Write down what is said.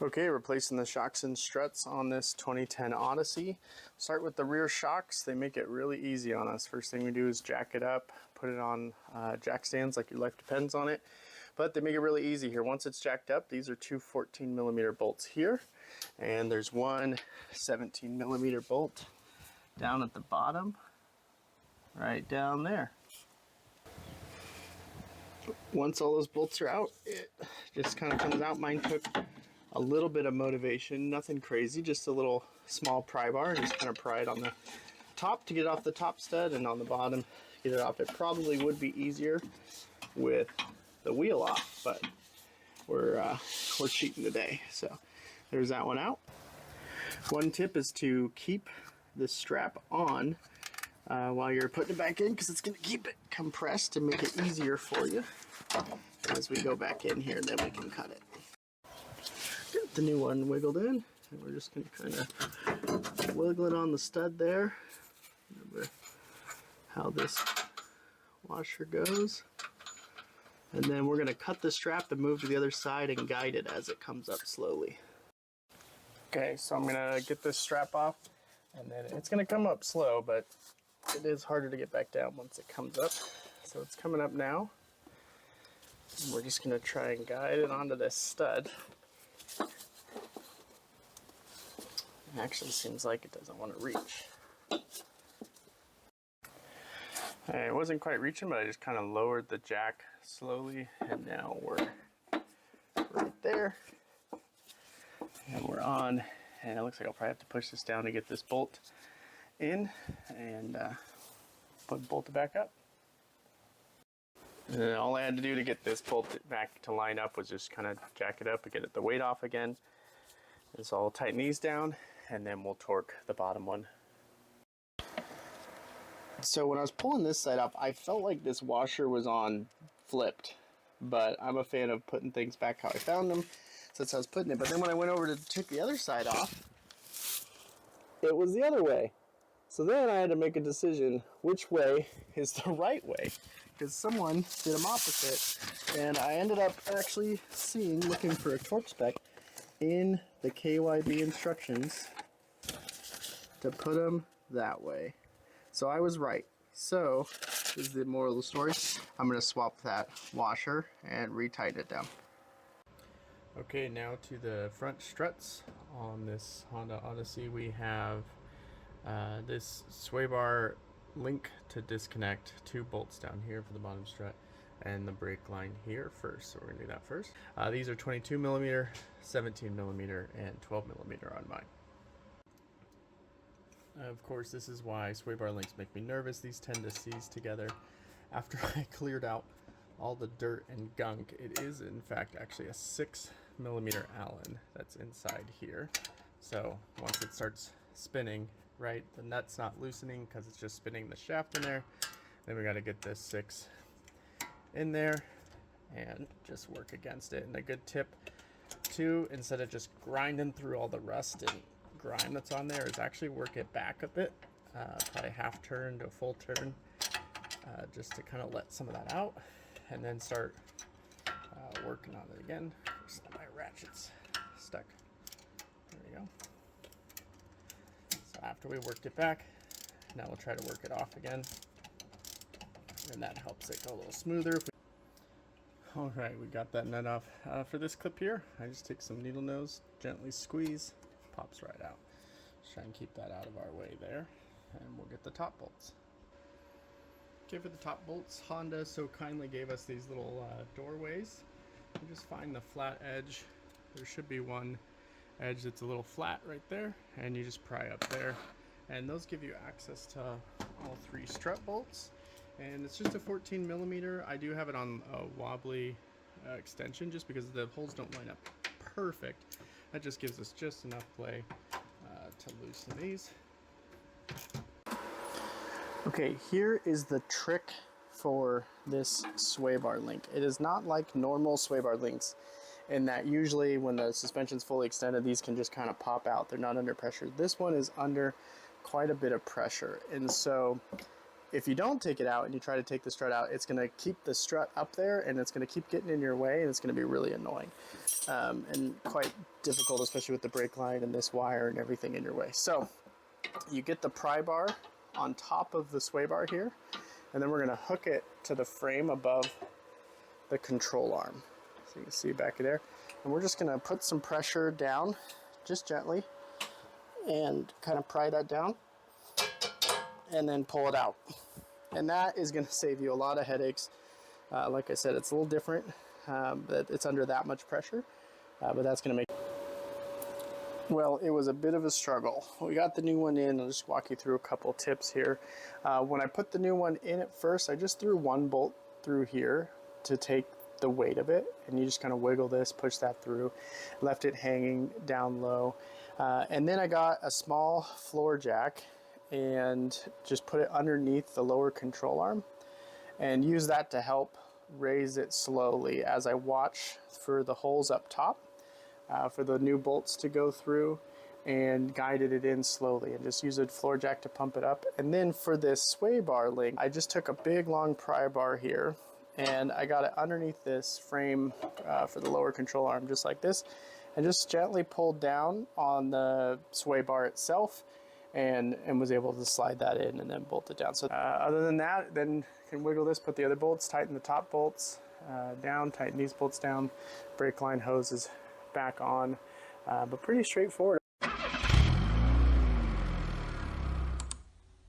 Okay, replacing the shocks and struts on this 2010 Odyssey. Start with the rear shocks. They make it really easy on us. First thing we do is jack it up, put it on jack stands like your life depends on it. But they make it really easy here. Once it's jacked up, these are two 14mm bolts here. And there's one 17mm bolt down at the bottom, right down there. Once all those bolts are out, it just kind of comes out. Mine took a little bit of motivation, nothing crazy, just a little small pry bar, and just kind of pry it on the top to get it off the top stud, and on the bottom get it off. It probably would be easier with the wheel off, but we're cheating today. So there's that one out. One tip is to keep the strap on while you're putting it back in, because it's going to keep it compressed and make it easier for you as we go back in here, and then we can cut it. Get the new one wiggled in, and we're just going to kind of wiggle it on the stud there. Remember how this washer goes. And then we're going to cut the strap and move to the other side and guide it as it comes up slowly. Okay, so I'm going to get this strap off, and then it's going to come up slow, but it is harder to get back down once it comes up. So it's coming up now. And we're just going to try and guide it onto this stud. It actually seems like it doesn't want to reach. It wasn't quite reaching, but I just kind of lowered the jack slowly, and now we're right there. And we're on, and it looks like I'll probably have to push this down to get this bolt in, and bolt it back up. And all I had to do to get this bolt back to line up was just kind of jack it up and get the weight off again. And so I'll tighten these down, and then we'll torque the bottom one. So when I was pulling this side up, I felt like this washer was on flipped, but I'm a fan of putting things back how I found them, so that's how I was putting it. But then when I went over to take the other side off, it was the other way. So then I had to make a decision, which way is the right way, because someone did them opposite, and I ended up actually looking for a torque spec in the KYB instructions to put them that way. So I was right. So this is the moral of the story. I'm going to swap that washer and retighten it down. Okay, now to the front struts on this Honda Odyssey. We have this sway bar link to disconnect, two bolts down here for the bottom strut, and the brake line here first. So we're gonna do that first. These are 22mm, 17mm, and 12mm on mine. Of course, this is why sway bar links make me nervous. These tend to seize together. After I cleared out all the dirt and gunk, it is in fact actually a 6mm Allen that's inside here. So once it starts spinning, right, the nut's not loosening because it's just spinning the shaft in there. Then we got to get this 6 in there and just work against it. And a good tip too, instead of just grinding through all the rust and grime that's on there, is actually work it back a bit, probably half turn to a full turn, just to kind of let some of that out, and then start working on it again. My ratchet's stuck. There we go. So after we worked it back, now we'll try to work it off again, and that helps it go a little smoother. Alright, we got that nut off. For this clip here, I just take some needle nose, gently squeeze, pops right out. Just try and keep that out of our way there, and we'll get the top bolts. Okay, for the top bolts, Honda so kindly gave us these little doorways. You just find the flat edge. There should be one edge that's a little flat right there, and you just pry up there, and those give you access to all 3 strut bolts. And it's just a 14mm. I do have it on a wobbly extension just because the holes don't line up perfect. That just gives us just enough play to loosen these. Okay, here is the trick for this sway bar link. It is not like normal sway bar links in that usually when the suspension's fully extended, these can just kind of pop out. They're not under pressure. This one is under quite a bit of pressure, and so if you don't take it out and you try to take the strut out, it's going to keep the strut up there and it's going to keep getting in your way, and it's going to be really annoying and quite difficult, especially with the brake line and this wire and everything in your way. So you get the pry bar on top of the sway bar here, and then we're going to hook it to the frame above the control arm. So you can see back there. And we're just going to put some pressure down, just gently, and kind of pry that down, and then pull it out. And that is going to save you a lot of headaches. Like I said, it's a little different, but it's under that much pressure, but that's going to make... Well, it was a bit of a struggle. We got the new one in. I'll just walk you through a couple tips here. When I put the new one in at first, I just threw one bolt through here to take the weight of it, and you just kind of wiggle this, push that through, left it hanging down low. And then I got a small floor jack and just put it underneath the lower control arm and use that to help raise it slowly as I watch for the holes up top. For the new bolts to go through, and guided it in slowly, and just use a floor jack to pump it up. And then for this sway bar link, I just took a big long pry bar here, and I got it underneath this frame for the lower control arm, just like this, and just gently pulled down on the sway bar itself, and was able to slide that in and then bolt it down. So other than that, then you can wiggle this, put the other bolts, tighten the top bolts down, tighten these bolts down, brake line hoses back on, but pretty straightforward.